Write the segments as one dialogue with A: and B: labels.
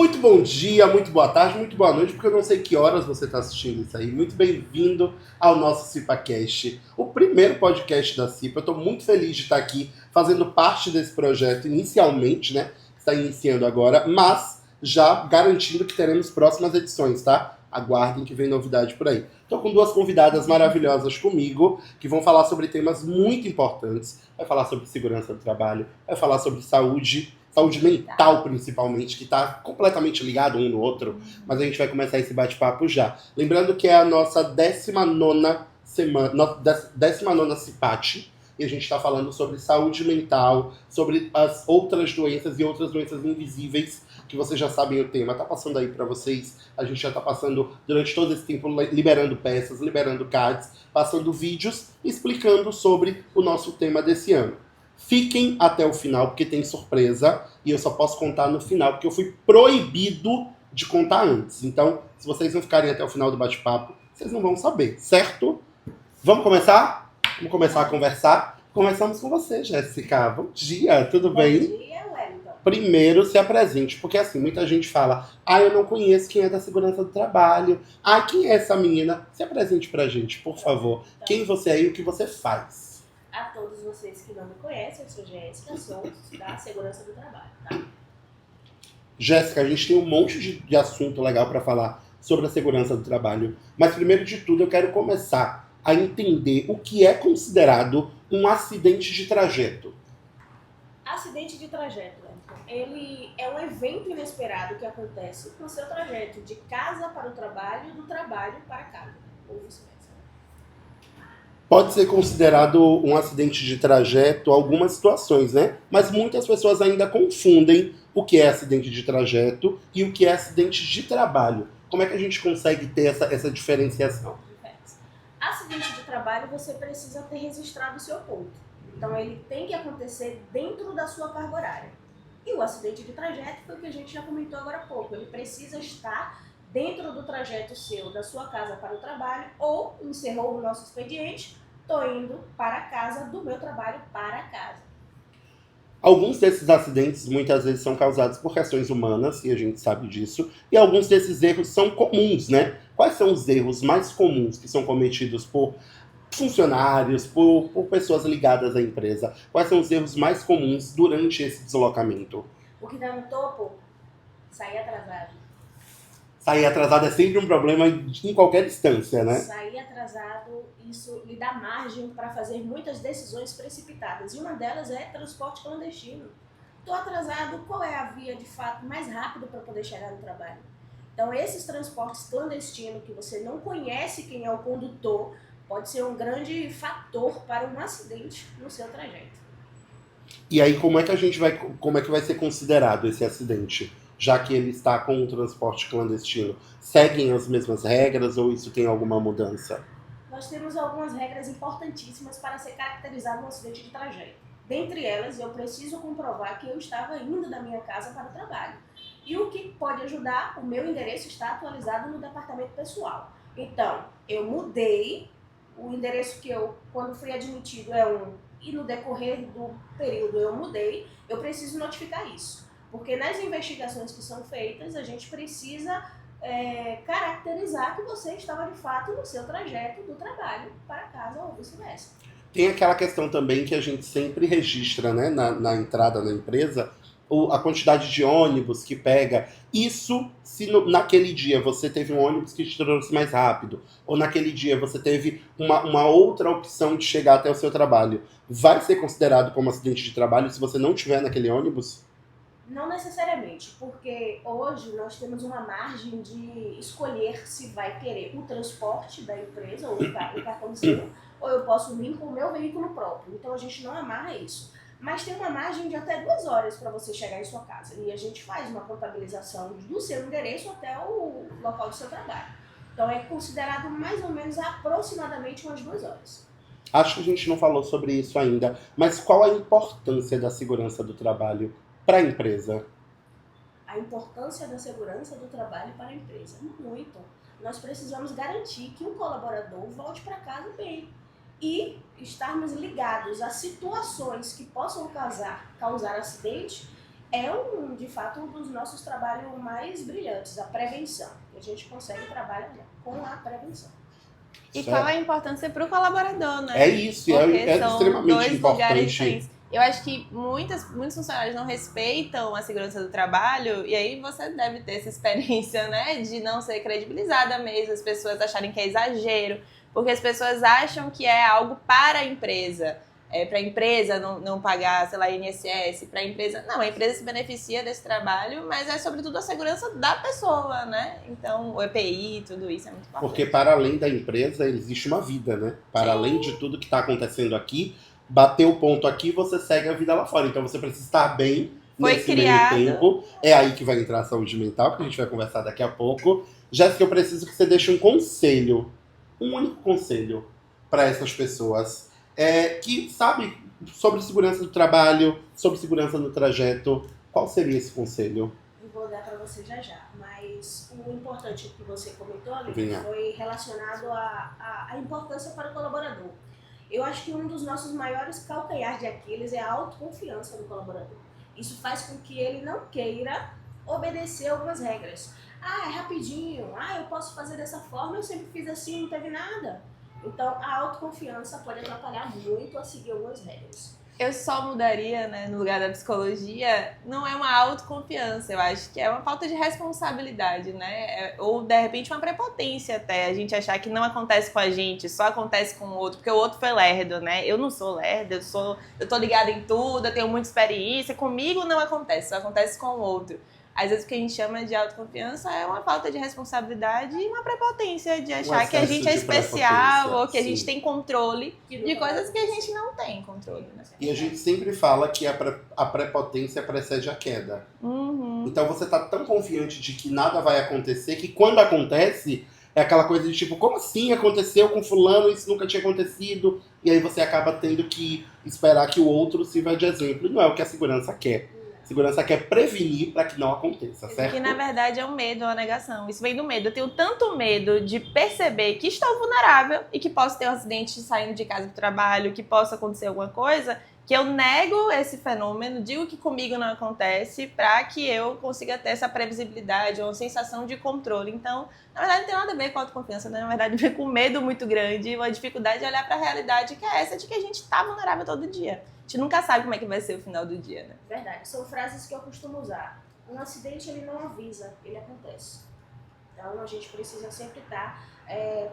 A: Muito bom dia, muito boa tarde, muito boa noite, porque eu não sei que horas você está assistindo isso aí. Muito bem-vindo ao nosso CipaCast, o primeiro podcast da Cipa. Eu estou muito feliz de estar aqui fazendo parte desse projeto inicialmente, né? Que está iniciando agora, mas já garantindo que teremos próximas edições, tá? Aguardem que vem novidade por aí. Estou com duas convidadas maravilhosas comigo, que vão falar sobre temas muito importantes. Vai falar sobre segurança do trabalho, vai falar sobre saúde mental principalmente, que está completamente ligado um no outro, mas a gente vai começar esse bate-papo já. Lembrando que é a nossa 19ª semana, 19ª Cipate, e a gente está falando sobre saúde mental, sobre as outras doenças e outras doenças invisíveis, que vocês já sabem o tema. Tá passando aí para vocês, a gente já tá passando durante todo esse tempo liberando peças, liberando cards, passando vídeos, explicando sobre o nosso tema desse ano. Fiquem até o final, porque tem surpresa. E eu só posso contar no final, porque eu fui proibido de contar antes. Então, se vocês não ficarem até o final do bate-papo, vocês não vão saber, certo? Vamos começar? Vamos começar a conversar? Começamos com você, Jéssica. Bom dia, tudo bem?
B: Bom dia, Wellington.
A: Primeiro, se apresente, porque assim, muita gente fala, eu não conheço quem é da segurança do trabalho. Quem é essa menina? Se apresente pra gente, por favor. Quem você é e o que você faz?
B: A todos vocês que não me conhecem, eu sou Jéssica, sou da Segurança do Trabalho, tá?
A: Jéssica, a gente tem um monte de assunto legal para falar sobre a segurança do trabalho, mas primeiro de tudo eu quero começar a entender o que é considerado um acidente de trajeto.
B: Acidente de trajeto, Wellington. Ele é um evento inesperado que acontece no seu trajeto de casa para o trabalho e do trabalho para casa, ou vice-versa.
A: Pode ser considerado um acidente de trajeto algumas situações, né? Mas muitas pessoas ainda confundem o que é acidente de trajeto e o que é acidente de trabalho. Como é que a gente consegue ter essa diferenciação?
B: Acidente de trabalho, você precisa ter registrado o seu ponto. Então, ele tem que acontecer dentro da sua carga horária. E o acidente de trajeto foi o que a gente já comentou agora há pouco. Ele precisa estar dentro do trajeto seu, da sua casa para o trabalho, ou encerrou o nosso expediente, estou indo para casa, do meu trabalho para casa.
A: Alguns desses acidentes muitas vezes são causados por questões humanas, e a gente sabe disso, e alguns desses erros são comuns, né? Quais são os erros mais comuns que são cometidos por funcionários, por pessoas ligadas à empresa? Quais são os erros mais comuns durante esse deslocamento?
B: O que está no topo, sair atrasado.
A: Sair atrasado é sempre um problema em qualquer distância, né?
B: Sair atrasado, isso lhe dá margem para fazer muitas decisões precipitadas. E uma delas é transporte clandestino. Estou atrasado, qual é a via de fato mais rápida para poder chegar no trabalho? Então, esses transportes clandestinos, que você não conhece quem é o condutor, pode ser um grande fator para um acidente no seu trajeto.
A: E aí, como é que vai ser considerado esse acidente? Já que ele está com um transporte clandestino, seguem as mesmas regras ou isso tem alguma mudança?
B: Nós temos algumas regras importantíssimas para ser caracterizado um acidente de trajeto. Dentre elas, eu preciso comprovar que eu estava indo da minha casa para o trabalho. E o que pode ajudar, o meu endereço está atualizado no departamento pessoal. Então, eu mudei, o endereço que eu, quando fui admitido, é um, e no decorrer do período eu mudei, eu preciso notificar isso. Porque nas investigações que são feitas, a gente precisa caracterizar que você estava de fato no seu trajeto do trabalho para casa ou vice-versa.
A: Tem aquela questão também que a gente sempre registra, né, na entrada na empresa, a quantidade de ônibus que pega. Isso, se naquele dia você teve um ônibus que te trouxe mais rápido, ou naquele dia você teve uma outra opção de chegar até o seu trabalho, vai ser considerado como acidente de trabalho se você não estiver naquele ônibus?
B: Não necessariamente, porque hoje nós temos uma margem de escolher se vai querer o transporte da empresa, ou o cartãozinho, ou eu posso vir com o meu veículo próprio. Então a gente não amarra isso. Mas tem uma margem de até 2 horas para você chegar em sua casa. E a gente faz uma contabilização do seu endereço até o local do seu trabalho. Então é considerado mais ou menos aproximadamente umas 2 horas.
A: Acho que a gente não falou sobre isso ainda, mas qual a importância da segurança do trabalho para a empresa?
B: A importância da segurança do trabalho para a empresa. Muito. Nós precisamos garantir que o colaborador volte para casa bem. E estarmos ligados a situações que possam causar acidente de fato, um dos nossos trabalhos mais brilhantes, a prevenção. A gente consegue trabalhar com a prevenção.
C: E qual a importância para o colaborador, né?
A: É isso, é extremamente
C: dois
A: importante.
C: Lugares diferentes. Eu acho que muitos funcionários não respeitam a segurança do trabalho e aí você deve ter essa experiência, né, de não ser credibilizada mesmo, as pessoas acharem que é exagero, porque as pessoas acham que é algo para a empresa. Para a empresa não pagar, sei lá, INSS, para a empresa... Não, a empresa se beneficia desse trabalho, mas é sobretudo a segurança da pessoa, né? Então, o EPI, tudo isso é muito importante.
A: Porque para além da empresa, existe uma vida, né? Para
C: Sim.
A: além de tudo que está acontecendo aqui, bater o ponto aqui, você segue a vida lá fora. Então você precisa estar bem nesse meio tempo. É aí que vai entrar a saúde mental, que a gente vai conversar daqui a pouco. Jéssica, eu preciso que você deixe um conselho, um único conselho para essas pessoas que sabem sobre segurança do trabalho, sobre segurança no trajeto. Qual seria esse conselho?
B: Eu vou dar para você já, mas o importante que você comentou ali
A: Venha.
B: foi relacionado à importância para o colaborador. Eu acho que um dos nossos maiores calcanhares de Aquiles é a autoconfiança do colaborador. Isso faz com que ele não queira obedecer algumas regras. Ah, é rapidinho. Ah, eu posso fazer dessa forma, eu sempre fiz assim, não teve nada. Então, a autoconfiança pode atrapalhar muito a seguir algumas regras.
C: Eu só mudaria, né, no lugar da psicologia, não é uma autoconfiança, eu acho que é uma falta de responsabilidade, né? Ou, de repente, uma prepotência até, a gente achar que não acontece com a gente, só acontece com o outro, porque o outro foi lerdo, né? Eu não sou lerdo, eu tô ligada em tudo, eu tenho muita experiência, comigo não acontece, só acontece com o outro. Às vezes o que a gente chama de autoconfiança é uma falta de responsabilidade e uma prepotência de achar que a gente é especial ou que a gente tem controle de coisas que a gente não tem controle. Né?
A: E a gente sempre fala que a prepotência precede a queda.
C: Uhum.
A: Então você tá tão confiante de que nada vai acontecer que quando acontece é aquela coisa de tipo, como assim aconteceu com fulano, isso nunca tinha acontecido? E aí você acaba tendo que esperar que o outro sirva de exemplo. E não é o que a segurança quer. Segurança quer prevenir para que não aconteça, certo?
C: Que na verdade é um medo, é uma negação. Isso vem do medo. Eu tenho tanto medo de perceber que estou vulnerável e que posso ter um acidente saindo de casa do trabalho, que possa acontecer alguma coisa, que eu nego esse fenômeno, digo que comigo não acontece, para que eu consiga ter essa previsibilidade ou uma sensação de controle. Então, na verdade, não tem nada a ver com autoconfiança, né? Na verdade, vem com medo muito grande, uma dificuldade de olhar para a realidade, que é essa de que a gente está vulnerável todo dia. A gente nunca sabe como é que vai ser o final do dia, né?
B: Verdade, são frases que eu costumo usar. Um acidente, ele não avisa, ele acontece. Então, a gente precisa sempre estar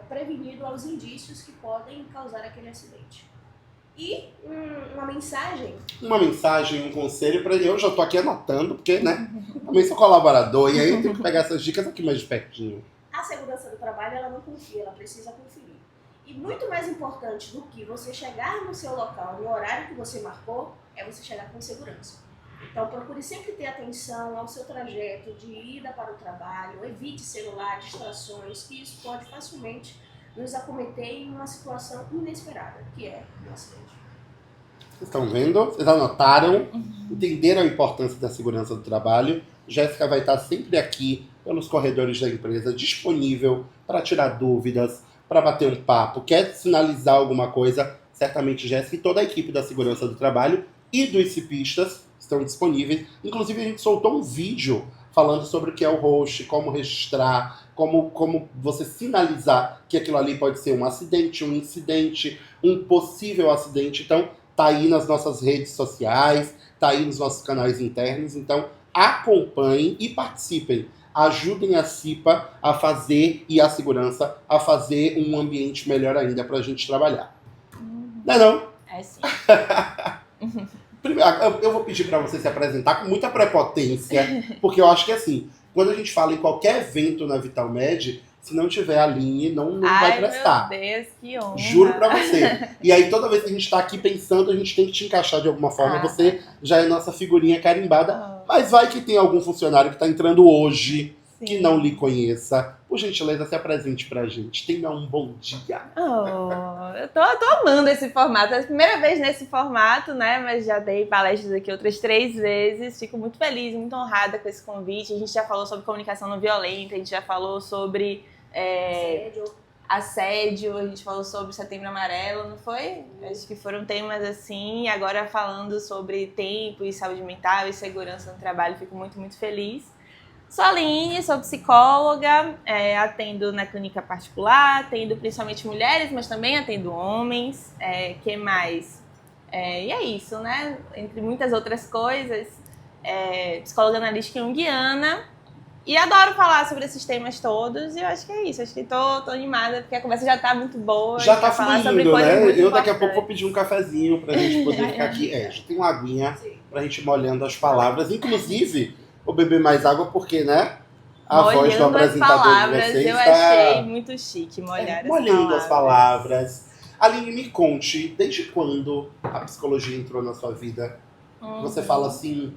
B: prevenido aos indícios que podem causar aquele acidente. E uma mensagem?
A: Uma mensagem, um conselho para eu já tô aqui anotando, porque, né, também sou colaborador, e aí eu tenho que pegar essas dicas aqui mais de pertinho.
B: A segurança do trabalho, ela não confia, ela precisa conferir. E muito mais importante do que você chegar no seu local, no horário que você marcou, é você chegar com segurança. Então, procure sempre ter atenção ao seu trajeto de ida para o trabalho, evite celular, distrações, que isso pode facilmente nos acometer em uma situação inesperada, que é um acidente.
A: Vocês estão vendo? Vocês anotaram? Entenderam a importância da segurança do trabalho? Jéssica vai estar sempre aqui pelos corredores da empresa, disponível para tirar dúvidas, para bater um papo. Quer sinalizar alguma coisa? Certamente Jéssica e toda a equipe da segurança do trabalho e dos cipistas estão disponíveis. Inclusive, a gente soltou um vídeo falando sobre o que é o host, como registrar, como você sinalizar que aquilo ali pode ser um acidente, um incidente, um possível acidente. Então, tá aí nas nossas redes sociais, tá aí nos nossos canais internos. Então, acompanhem e participem. Ajudem a CIPA a fazer e a segurança a fazer um ambiente melhor ainda para a gente trabalhar. Não é não?
C: É sim.
A: Primeiro, eu vou pedir para você se apresentar com muita prepotência, porque eu acho que assim, quando a gente fala em qualquer evento na VitalMed, se não tiver a Aline, não vai prestar.
C: Meu Deus, que honra.
A: Juro pra você. E aí, toda vez que a gente tá aqui pensando, a gente tem que te encaixar de alguma forma. Você já é nossa figurinha carimbada. Mas vai que tem algum funcionário que tá entrando hoje,
C: Sim.
A: que não lhe conheça. Por gentileza, se apresente pra gente. Tenha um bom dia.
C: Eu tô amando esse formato. É a primeira vez nesse formato, né? Mas já dei palestras aqui outras 3 vezes. Fico muito feliz, muito honrada com esse convite. A gente já falou sobre comunicação não violenta, a gente já falou sobre assédio, a gente falou sobre Setembro Amarelo, não foi? Acho que foram temas assim, e agora falando sobre tempo e saúde mental e segurança no trabalho, fico muito, muito feliz. Sou a Aline, sou psicóloga, atendo na clínica particular, atendo principalmente mulheres, mas também atendo homens, que mais? E é isso, né? Entre muitas outras coisas, psicóloga analítica junguiana. E adoro falar sobre esses temas todos, e eu acho que é isso. Acho que tô animada, porque a conversa já tá muito boa.
A: Já tá
C: falar sobre
A: fluindo,
C: coisas
A: né?
C: muito
A: Eu daqui a
C: importantes.
A: pouco vou pedir um cafezinho pra gente poder ficar aqui. Já tem uma aguinha pra gente molhando as palavras. Inclusive, vou beber mais água porque, né? A voz do
C: Molhando as
A: apresentador de
C: palavras,
A: vocês
C: eu
A: tá
C: achei muito chique,
A: molhando as palavras. Aline, me conte, desde quando a psicologia entrou na sua vida? Você fala assim,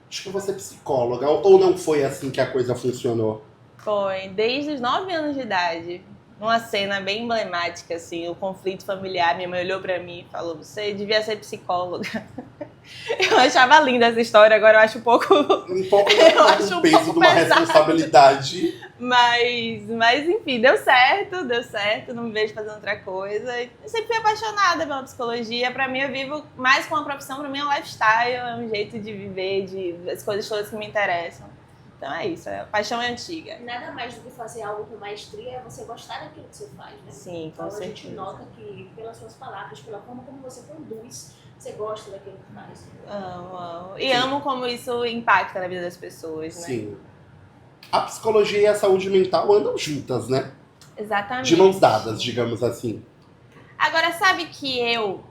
A: acho que você é psicóloga, ou não foi assim que a coisa funcionou?
C: Foi, desde os 9 anos de idade. Uma cena bem emblemática, assim, o conflito familiar. Minha mãe olhou pra mim e falou, você devia ser psicóloga. Eu achava linda essa história, agora eu acho um pouco...
A: Um pouco
C: Eu acho
A: o
C: um
A: peso
C: pouco
A: de uma
C: pesado.
A: responsabilidade.
C: Mas enfim, deu certo, não me vejo fazendo outra coisa. Eu sempre fui apaixonada pela psicologia. Pra mim, eu vivo mais com uma profissão, pra mim é um lifestyle, é um jeito de viver, as coisas todas que me interessam. Então é isso, a paixão é antiga.
B: Nada mais do que fazer algo com maestria é você gostar daquilo que você faz, né?
C: Sim, com
B: Então a
C: certeza.
B: gente nota que pelas suas palavras, pela forma como você conduz, você gosta daquilo que faz.
C: Amo. E amo como isso impacta na vida das pessoas, né?
A: Sim. A psicologia e a saúde mental andam juntas, né?
C: Exatamente.
A: De mãos dadas, digamos assim.
C: Agora, sabe que eu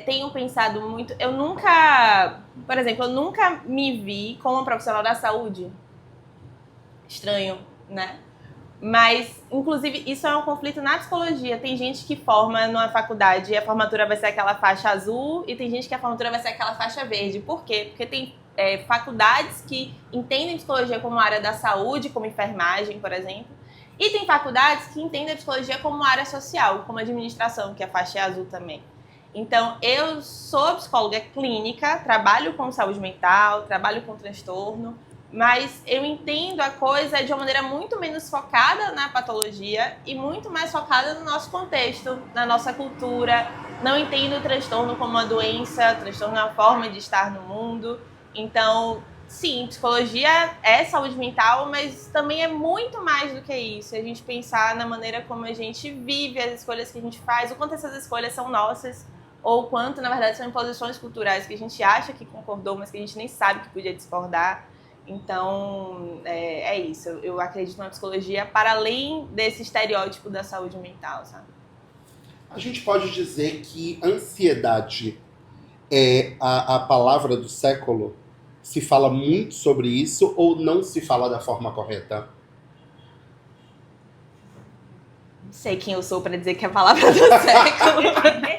C: tenho pensado muito... Eu nunca... Por exemplo, eu nunca me vi como profissional da saúde. Estranho, né? Mas, inclusive, isso é um conflito na psicologia. Tem gente que forma numa faculdade e a formatura vai ser aquela faixa azul, e tem gente que a formatura vai ser aquela faixa verde. Por quê? Porque tem faculdades que entendem psicologia como área da saúde, como enfermagem, por exemplo. E tem faculdades que entendem a psicologia como área social, como administração, que a faixa é azul também. Então, eu sou psicóloga clínica, trabalho com saúde mental, trabalho com transtorno, mas eu entendo a coisa de uma maneira muito menos focada na patologia e muito mais focada no nosso contexto, na nossa cultura. Não entendo o transtorno como uma doença, o transtorno é uma forma de estar no mundo. Então, sim, psicologia é saúde mental, mas também é muito mais do que isso. A gente pensar na maneira como a gente vive, as escolhas que a gente faz, o quanto essas escolhas são nossas, ou o quanto, na verdade, são imposições culturais que a gente acha que concordou, mas que a gente nem sabe que podia discordar. Então, é isso. Eu acredito na psicologia para além desse estereótipo da saúde mental, sabe?
A: A gente pode dizer que ansiedade é a palavra do século? Se fala muito sobre isso ou não se fala da forma correta?
C: Não sei quem eu sou para dizer que é a palavra do século.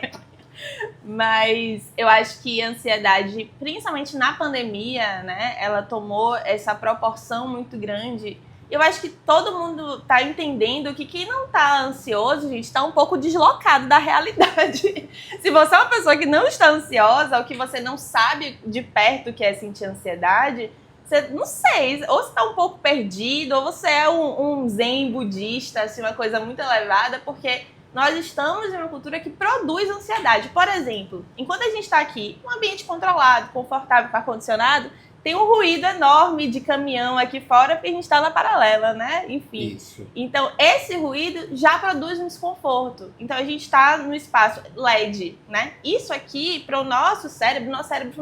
C: Mas eu acho que a ansiedade, principalmente na pandemia, né, ela tomou essa proporção muito grande. Eu acho que todo mundo tá entendendo que quem não tá ansioso, gente, tá um pouco deslocado da realidade. Se você é uma pessoa que não está ansiosa, ou que você não sabe de perto o que é sentir ansiedade, você, não sei, ou você tá um pouco perdido, ou você é um zen budista, assim, uma coisa muito elevada, porque nós estamos em uma cultura que produz ansiedade. Por exemplo, enquanto a gente está aqui, um ambiente controlado, confortável, com ar-condicionado, tem um ruído enorme de caminhão aqui fora, porque a gente está na paralela, né? Enfim.
A: Isso.
C: Então, esse ruído já produz um desconforto. Então, a gente está no espaço LED, né? Isso aqui, para o nosso cérebro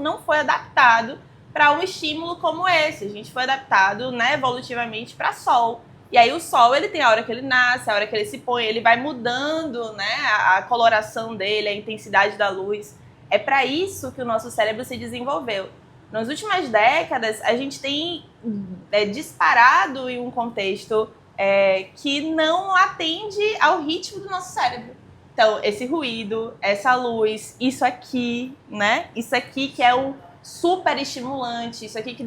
C: não foi adaptado para um estímulo como esse. A gente foi adaptado, né, evolutivamente para sol. E aí o sol, ele tem a hora que ele nasce, a hora que ele se põe, ele vai mudando, né, a coloração dele, a intensidade da luz. É para isso que o nosso cérebro se desenvolveu. Nas últimas décadas, a gente tem disparado em um contexto que não atende ao ritmo do nosso cérebro. Então, esse ruído, essa luz, isso aqui, né? Isso aqui que é um super estimulante, isso aqui que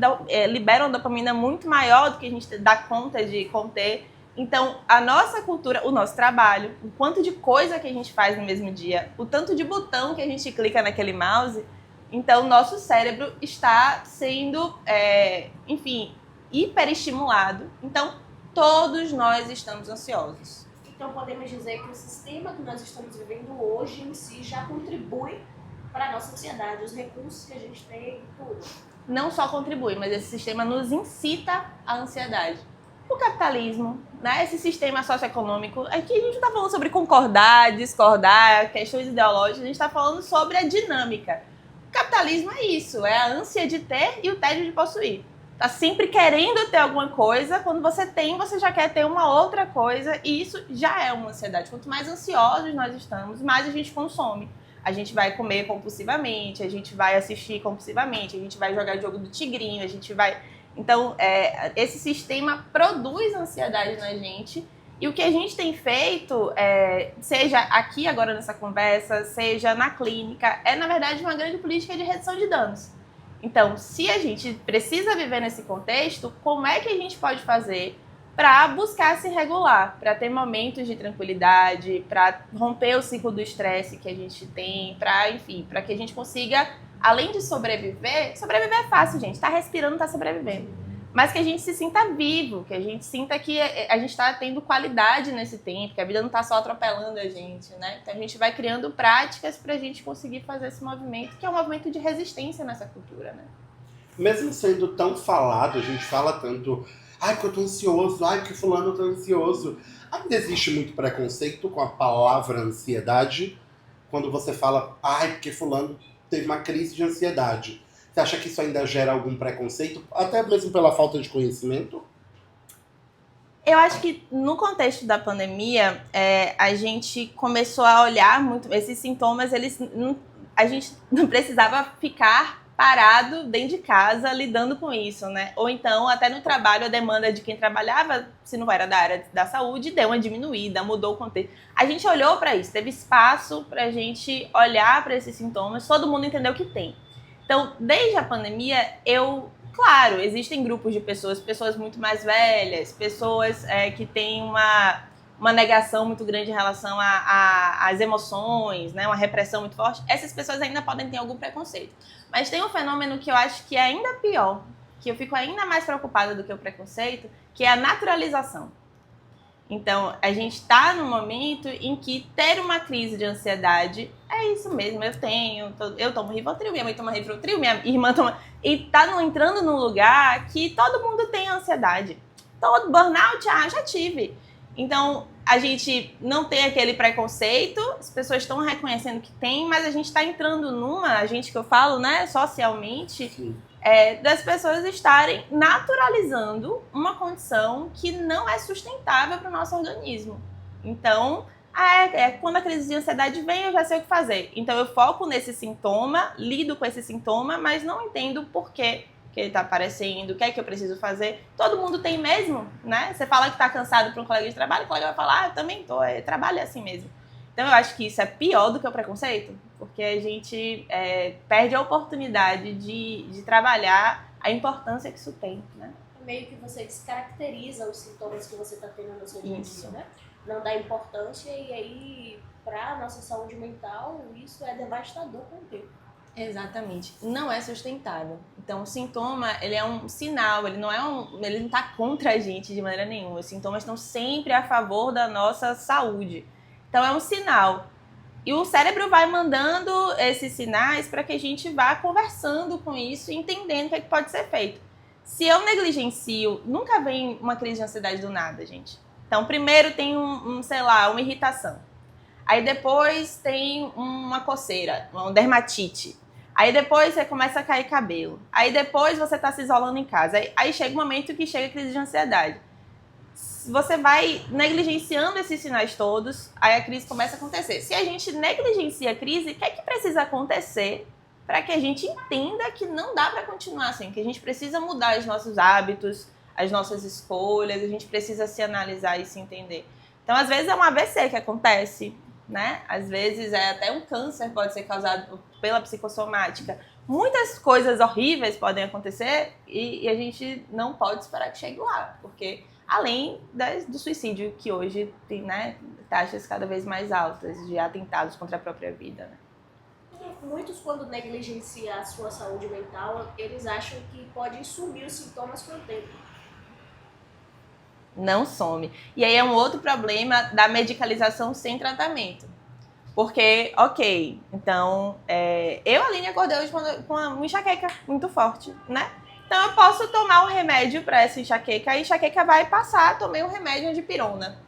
C: libera uma dopamina muito maior do que a gente dá conta de conter. Então, a nossa cultura, o nosso trabalho, o quanto de coisa que a gente faz no mesmo dia, o tanto de botão que a gente clica naquele mouse, então, o nosso cérebro está sendo, hiperestimulado. Então, todos nós estamos ansiosos.
B: Então podemos dizer que o sistema que nós estamos vivendo hoje em si já contribui para a nossa ansiedade, os recursos que a gente tem, tudo.
C: Não só contribui, mas esse sistema nos incita à ansiedade. O capitalismo, né, esse sistema socioeconômico, aqui a gente não está falando sobre concordar, discordar, questões ideológicas, a gente está falando sobre a dinâmica. O capitalismo é isso, é a ânsia de ter e o tédio de possuir. Tá sempre querendo ter alguma coisa, quando você tem, você já quer ter uma outra coisa, e isso já é uma ansiedade. Quanto mais ansiosos nós estamos, mais a gente consome. A gente vai comer compulsivamente, a gente vai assistir compulsivamente, a gente vai jogar jogo do tigrinho, a gente vai... Então, esse sistema produz ansiedade na gente, e o que a gente tem feito, seja aqui agora nessa conversa, seja na clínica, é na verdade uma grande política de redução de danos. Então, se a gente precisa viver nesse contexto, como é que a gente pode fazer para buscar se regular, para ter momentos de tranquilidade, para romper o ciclo do estresse que a gente tem, para que a gente consiga, além de sobreviver é fácil, gente, tá respirando, tá sobrevivendo, mas que a gente se sinta vivo, que a gente sinta que a gente está tendo qualidade nesse tempo, que a vida não tá só atropelando a gente, né? Então a gente vai criando práticas para a gente conseguir fazer esse movimento, que é um movimento de resistência nessa cultura, né?
A: Mesmo sendo tão falado, a gente fala tanto, ai, porque eu tô ansioso, ai, porque fulano tá ansioso. Ainda existe muito preconceito com a palavra ansiedade, quando você fala, ai, porque fulano teve uma crise de ansiedade. Você acha que isso ainda gera algum preconceito, até mesmo pela falta de conhecimento?
C: Eu acho que no contexto da pandemia, a gente começou a olhar muito esses sintomas, a gente não precisava ficar parado dentro de casa lidando com isso, né? Ou então, até no trabalho, a demanda de quem trabalhava, se não era da área da saúde, deu uma diminuída, mudou o contexto. A gente olhou para isso, teve espaço para a gente olhar para esses sintomas, todo mundo entendeu o que tem. Então, desde a pandemia, claro, existem grupos de pessoas muito mais velhas, pessoas que têm uma negação muito grande em relação às emoções, né, uma repressão muito forte. Essas pessoas ainda podem ter algum preconceito. Mas tem um fenômeno que eu acho que é ainda pior, que eu fico ainda mais preocupada do que o preconceito, que é a naturalização. Então, a gente está num momento em que ter uma crise de ansiedade é isso mesmo, eu tomo Rivotril, minha mãe toma Rivotril, minha irmã toma... E tá entrando num lugar que todo mundo tem ansiedade. Todo burnout, já tive. Então, a gente não tem aquele preconceito, as pessoas estão reconhecendo que tem, mas a gente está entrando a gente que eu falo, né, socialmente...
A: Sim.
C: Das pessoas estarem naturalizando uma condição que não é sustentável para o nosso organismo. Então, quando a crise de ansiedade vem, eu já sei o que fazer. Então, eu foco nesse sintoma, lido com esse sintoma, mas não entendo por que ele está aparecendo, o que é que eu preciso fazer. Todo mundo tem mesmo, né? Você fala que está cansado para um colega de trabalho, o colega vai falar, eu também estou, trabalho é assim mesmo. Então, eu acho que isso é pior do que o preconceito, porque a gente perde a oportunidade de trabalhar a importância que isso tem, né?
B: Meio que você descaracteriza os sintomas que você está tendo no seu dia a dia, né? Não dá importância, e aí, para a nossa saúde mental, isso é devastador com o tempo.
C: Exatamente. Não é sustentável. Então, o sintoma, ele é um sinal, ele não está contra a gente de maneira nenhuma. Os sintomas estão sempre a favor da nossa saúde. Então, é um sinal. E o cérebro vai mandando esses sinais para que a gente vá conversando com isso e entendendo o que é que pode ser feito. Se eu negligencio, nunca vem uma crise de ansiedade do nada, gente. Então, primeiro tem uma irritação. Aí depois tem uma coceira, uma dermatite. Aí depois você começa a cair cabelo. Aí depois você está se isolando em casa. Aí chega um momento que chega a crise de ansiedade. Você vai negligenciando esses sinais todos, aí a crise começa a acontecer. Se a gente negligencia a crise, o que é que precisa acontecer para que a gente entenda que não dá para continuar assim, que a gente precisa mudar os nossos hábitos, as nossas escolhas, a gente precisa se analisar e se entender. Então, às vezes é um AVC que acontece, né? Às vezes até um câncer pode ser causado pela psicossomática. Muitas coisas horríveis podem acontecer e a gente não pode esperar que chegue lá, porque além do suicídio, que hoje tem, né, taxas cada vez mais altas de atentados contra a própria vida, né?
B: Muitos, quando negligenciam a sua saúde mental, eles acham que podem sumir os sintomas com o tempo.
C: Não some. E aí é um outro problema da medicalização sem tratamento. Porque, ok, então, eu, Aline, acordei hoje com uma enxaqueca muito forte, né? Então eu posso tomar um remédio para essa enxaqueca, a enxaqueca vai passar, tomei um remédio de pirona.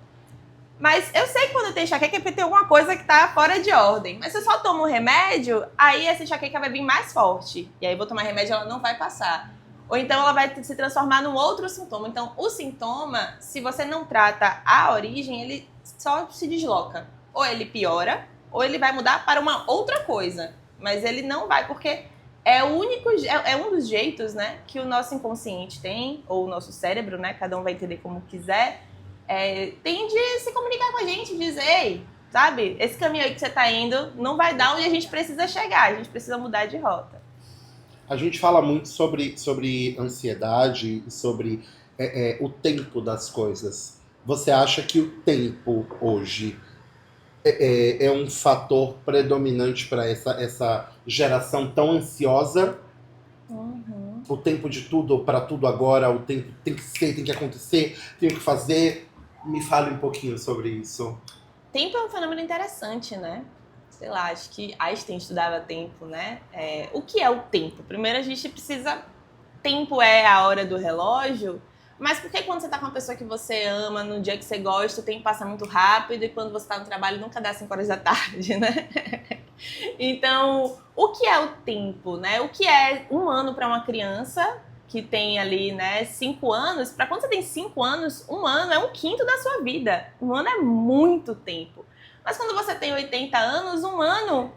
C: Mas eu sei que quando tem enxaqueca é porque tem alguma coisa que tá fora de ordem. Mas se eu só tomo um remédio, aí essa enxaqueca vai vir mais forte. E aí eu vou tomar remédio e ela não vai passar. Ou então ela vai se transformar num outro sintoma. Então o sintoma, se você não trata a origem, ele só se desloca. Ou ele piora, ou ele vai mudar para uma outra coisa. Mas ele não vai, porque é um dos jeitos, né, que o nosso inconsciente tem, ou o nosso cérebro, né, cada um vai entender como quiser, tem de se comunicar com a gente, dizer, ei, sabe, esse caminho aí que você tá indo não vai dar onde a gente precisa chegar, a gente precisa mudar de rota.
A: A gente fala muito sobre ansiedade e sobre o tempo das coisas. Você acha que o tempo hoje é um fator predominante para essa geração tão ansiosa?
C: Uhum.
A: O tempo de tudo, para tudo agora, o tempo tem que ser, tem que acontecer, tem que fazer. Me fale um pouquinho sobre isso.
C: Tempo é um fenômeno interessante, né? Sei lá, acho que Einstein estudava tempo, né? O que é o tempo? Primeiro a gente precisa... Tempo é a hora do relógio, mas por que quando você tá com uma pessoa que você ama, no dia que você gosta, o tempo passa muito rápido e quando você tá no trabalho nunca dá 5 horas da tarde, né? Então, o que é o tempo, né? O que é um ano para uma criança que tem ali, né, 5 anos? Para quando você tem 5 anos, um ano é um quinto da sua vida. Um ano é muito tempo. Mas quando você tem 80 anos, um ano,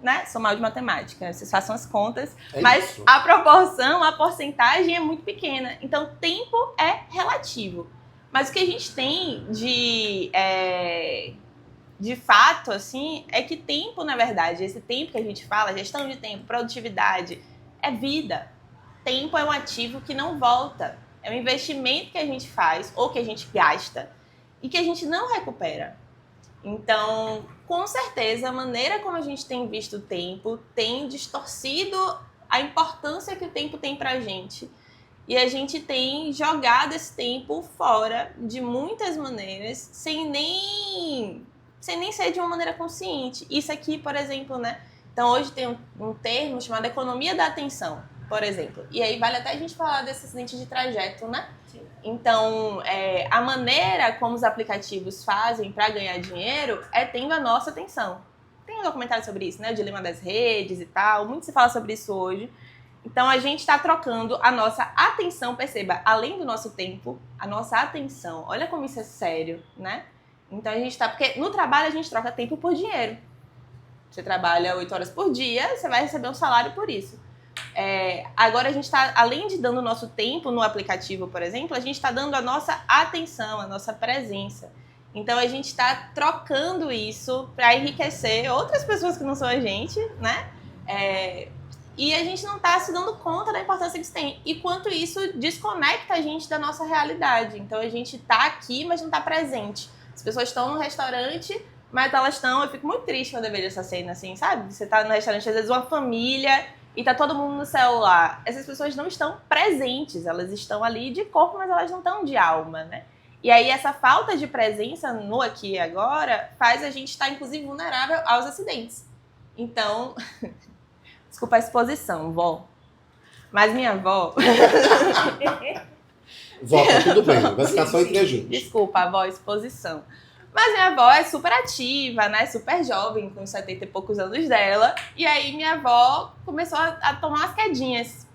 C: né? Sou mal de matemática, vocês façam as contas. Mas
A: isso.
C: A proporção, a porcentagem é muito pequena. Então, tempo é relativo. Mas o que a gente tem de fato, assim, é que tempo, na verdade, esse tempo que a gente fala, gestão de tempo, produtividade, é vida. Tempo é um ativo que não volta. É um investimento que a gente faz ou que a gente gasta e que a gente não recupera. Então, com certeza, a maneira como a gente tem visto o tempo tem distorcido a importância que o tempo tem pra gente. E a gente tem jogado esse tempo fora de muitas maneiras, sem nem ser de uma maneira consciente. Isso aqui, por exemplo, né? Então, hoje tem um termo chamado economia da atenção, por exemplo. E aí vale até a gente falar desse acidente de trajeto, né?
B: Sim.
C: Então, a maneira como os aplicativos fazem para ganhar dinheiro é tendo a nossa atenção. Tem um documentário sobre isso, né? O dilema das redes e tal. Muito se fala sobre isso hoje. Então, a gente está trocando a nossa atenção, perceba, além do nosso tempo, a nossa atenção. Olha como isso é sério, né? Então, a gente tá... Porque no trabalho a gente troca tempo por dinheiro. Você trabalha 8 horas por dia, você vai receber um salário por isso. Agora a gente está, além de dando o nosso tempo no aplicativo, por exemplo, a gente está dando a nossa atenção, a nossa presença. Então a gente está trocando isso para enriquecer outras pessoas que não são a gente, né? E a gente não está se dando conta da importância que isso tem. E quanto isso desconecta a gente da nossa realidade. Então a gente está aqui, mas não está presente. As pessoas estão no restaurante, mas elas estão... Eu fico muito triste quando eu vejo essa cena, assim, sabe? Você está no restaurante, às vezes uma família... E tá todo mundo no celular. Essas pessoas não estão presentes, elas estão ali de corpo, mas elas não estão de alma, né? E aí essa falta de presença no aqui e agora faz a gente estar, inclusive, vulnerável aos acidentes. Então, desculpa a exposição, vó. Mas minha avó...
A: Vó, tá tudo bem, vai ficar só entre a gente.
C: Desculpa, avó, exposição. Mas minha avó é super ativa, né? Super jovem, com 70 e poucos anos dela. E aí minha avó começou a tomar umas quedinhas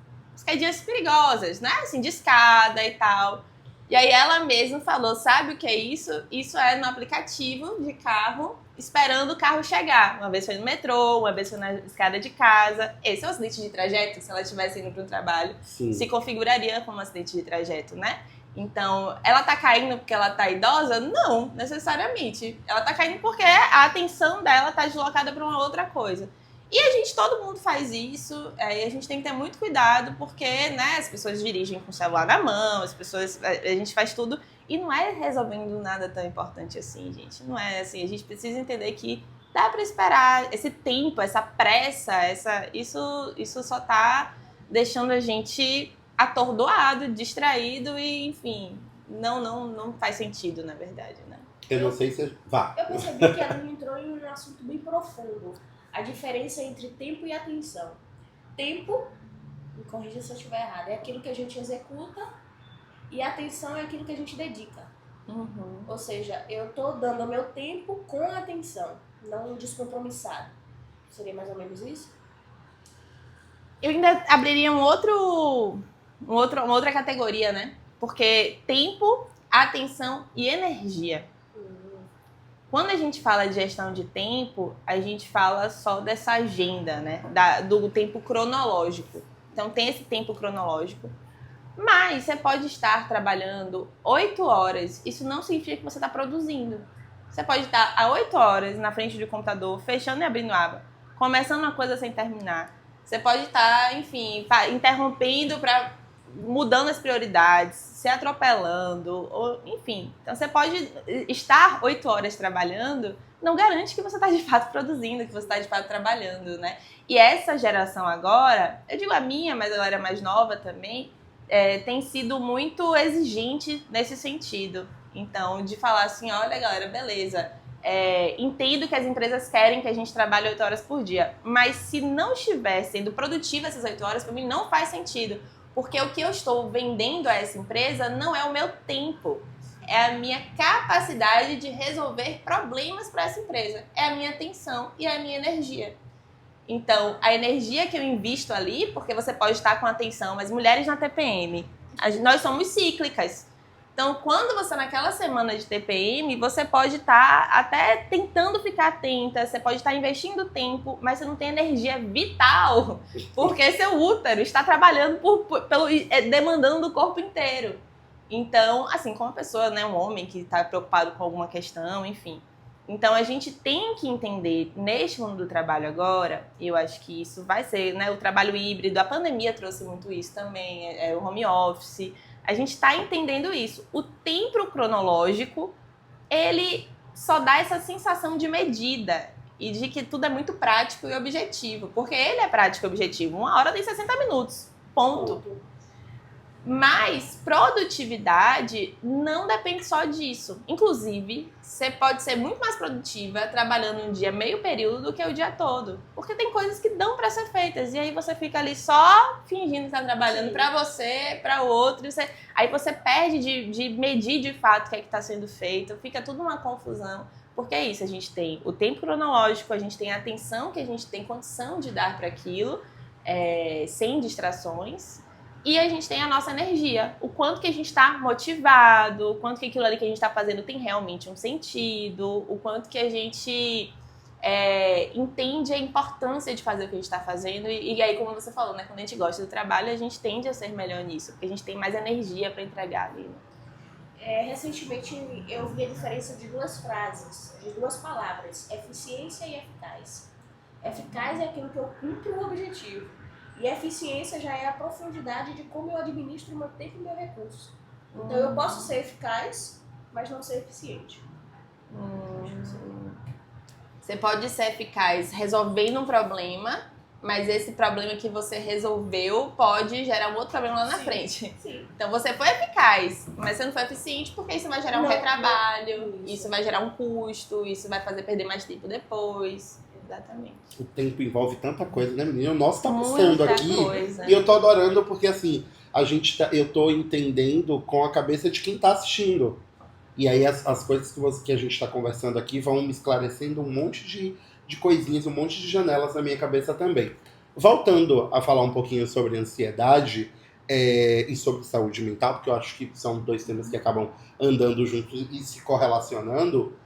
C: perigosas, né? Assim, de escada e tal. E aí ela mesma falou, sabe o que é isso? Isso é no aplicativo de carro, esperando o carro chegar. Uma vez foi no metrô, uma vez foi na escada de casa. Esse é um acidente de trajeto, se ela estivesse indo para o trabalho.
A: Sim.
C: Se configuraria como um acidente de trajeto, né? Então, ela tá caindo porque ela tá idosa? Não, necessariamente. Ela tá caindo porque a atenção dela tá deslocada para uma outra coisa. E todo mundo faz isso, e a gente tem que ter muito cuidado, porque, né, as pessoas dirigem com o celular na mão, a gente faz tudo, e não é resolvendo nada tão importante assim, gente. Não é assim, a gente precisa entender que dá para esperar esse tempo, essa pressa, isso só tá deixando a gente atordoado, distraído e, enfim, não faz sentido, na verdade, né?
A: Eu não sei se... Vá.
B: Eu percebi que ela entrou em um assunto bem profundo. A diferença entre tempo e atenção. Tempo, me corrija se eu estiver errado, é aquilo que a gente executa e atenção é aquilo que a gente dedica.
C: Uhum.
B: Ou seja, eu tô dando o meu tempo com atenção, não descompromissado. Seria mais ou menos isso?
C: Eu ainda abriria uma outra categoria, né? Porque tempo, atenção e energia. Quando a gente fala de gestão de tempo, a gente fala só dessa agenda, né? Do tempo cronológico. Então tem esse tempo cronológico. Mas você pode estar trabalhando 8 horas. Isso não significa que você está produzindo. Você pode estar há 8 horas na frente do computador, fechando e abrindo aba, começando uma coisa sem terminar. Você pode estar, enfim, interrompendo mudando as prioridades, se atropelando, ou, enfim. Então você pode estar 8 horas trabalhando, não garante que você está de fato produzindo, que você está de fato trabalhando, né? E essa geração agora, eu digo a minha, mas ela era mais nova também, tem sido muito exigente nesse sentido. Então, de falar assim, olha galera, beleza, entendo que as empresas querem que a gente trabalhe 8 horas por dia, mas se não estiver sendo produtiva essas 8 horas, para mim não faz sentido. Porque o que eu estou vendendo a essa empresa não é o meu tempo, é a minha capacidade de resolver problemas para essa empresa, é a minha atenção e a minha energia. Então, a energia que eu invisto ali, porque você pode estar com atenção, mas mulheres na TPM, nós somos cíclicas. Então, quando você naquela semana de TPM, você pode estar até tentando ficar atenta, você pode estar investindo tempo, mas você não tem energia vital, porque seu útero está trabalhando demandando o corpo inteiro. Então, assim, como uma pessoa, né, um homem que está preocupado com alguma questão, enfim. Então, a gente tem que entender, neste mundo do trabalho agora, eu acho que isso vai ser, né, o trabalho híbrido, a pandemia trouxe muito isso também, o home office. A gente está entendendo isso. O tempo cronológico, ele só dá essa sensação de medida e de que tudo é muito prático e objetivo. Porque ele é prático e objetivo. 1 hora tem 60 minutos. Ponto. Mas produtividade não depende só disso. Inclusive, você pode ser muito mais produtiva trabalhando um dia meio período do que o dia todo. Porque tem coisas que dão para ser feitas. E aí você fica ali só fingindo que está trabalhando para você, para o outro. Aí você perde de medir de fato o que é que está sendo feito. Fica tudo uma confusão. Porque é isso, a gente tem o tempo cronológico, a gente tem a atenção que a gente tem condição de dar para aquilo, sem distrações. E a gente tem a nossa energia, o quanto que a gente está motivado, o quanto que aquilo ali que a gente está fazendo tem realmente um sentido, o quanto que a gente entende a importância de fazer o que a gente está fazendo. E aí, como você falou, né, quando a gente gosta do trabalho, a gente tende a ser melhor nisso, porque a gente tem mais energia para entregar ali.
B: Recentemente eu vi a diferença de 2 frases, de 2 palavras, eficiência e eficaz. Eficaz é aquilo que eu cumpro o objetivo. E a eficiência já é a profundidade de como eu administro o meu tempo e o meu recurso. Então eu posso ser eficaz, mas não ser eficiente.
C: Você pode ser eficaz resolvendo um problema, mas esse problema que você resolveu pode gerar um outro problema lá na frente.
B: Sim.
C: Então você foi eficaz, mas você não foi eficiente porque isso vai gerar um retrabalho, isso vai gerar um custo, isso vai fazer perder mais tempo depois. Exatamente.
A: O tempo envolve tanta coisa, né, menina? O nosso tá passando aqui
C: coisa.
A: E eu tô adorando porque, assim, eu tô entendendo com a cabeça de quem tá assistindo. E aí as coisas que a gente tá conversando aqui vão me esclarecendo um monte de coisinhas, um monte de janelas na minha cabeça também. Voltando a falar um pouquinho sobre ansiedade e sobre saúde mental, porque eu acho que são 2 temas que acabam andando juntos e se correlacionando.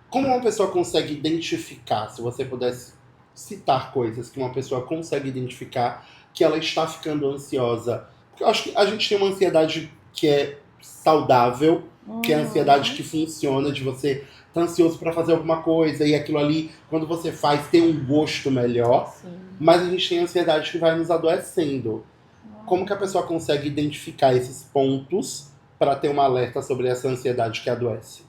A: Como uma pessoa consegue identificar, se você pudesse citar coisas que uma pessoa consegue identificar que ela está ficando ansiosa? Porque eu acho que a gente tem uma ansiedade que é saudável, que é a ansiedade que funciona, de você estar ansioso para fazer alguma coisa e aquilo ali, quando você faz, tem um gosto melhor.
C: Sim.
A: Mas a gente tem a ansiedade que vai nos adoecendo. Como que a pessoa consegue identificar esses pontos para ter um alerta sobre essa ansiedade que adoece?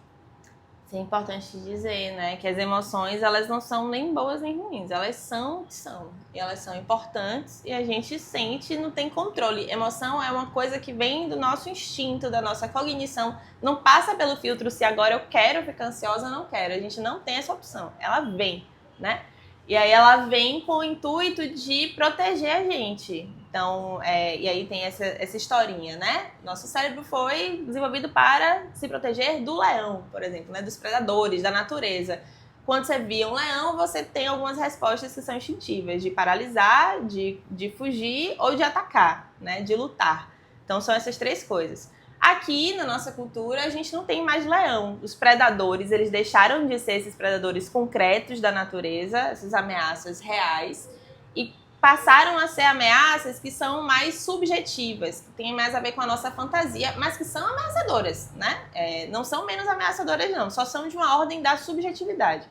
C: Isso é importante dizer, né? Que as emoções, elas não são nem boas nem ruins. Elas são o que são. E elas são importantes e a gente sente e não tem controle. Emoção é uma coisa que vem do nosso instinto, da nossa cognição. Não passa pelo filtro se agora eu quero ficar ansiosa ou não quero. A gente não tem essa opção. Ela vem, né? E aí ela vem com o intuito de proteger a gente. Então, e aí tem essa historinha, né? Nosso cérebro foi desenvolvido para se proteger do leão, por exemplo, né? Dos predadores, da natureza. Quando você via um leão, você tem algumas respostas que são instintivas, de paralisar, de fugir ou de atacar, né? De lutar. Então, são essas três coisas. Aqui, na nossa cultura, a gente não tem mais leão. Os predadores, eles deixaram de ser esses predadores concretos da natureza, essas ameaças reais, e passaram a ser ameaças que são mais subjetivas, que têm mais a ver com a nossa fantasia, mas que são ameaçadoras, né? Não são menos ameaçadoras, não, só são de uma ordem da subjetividade.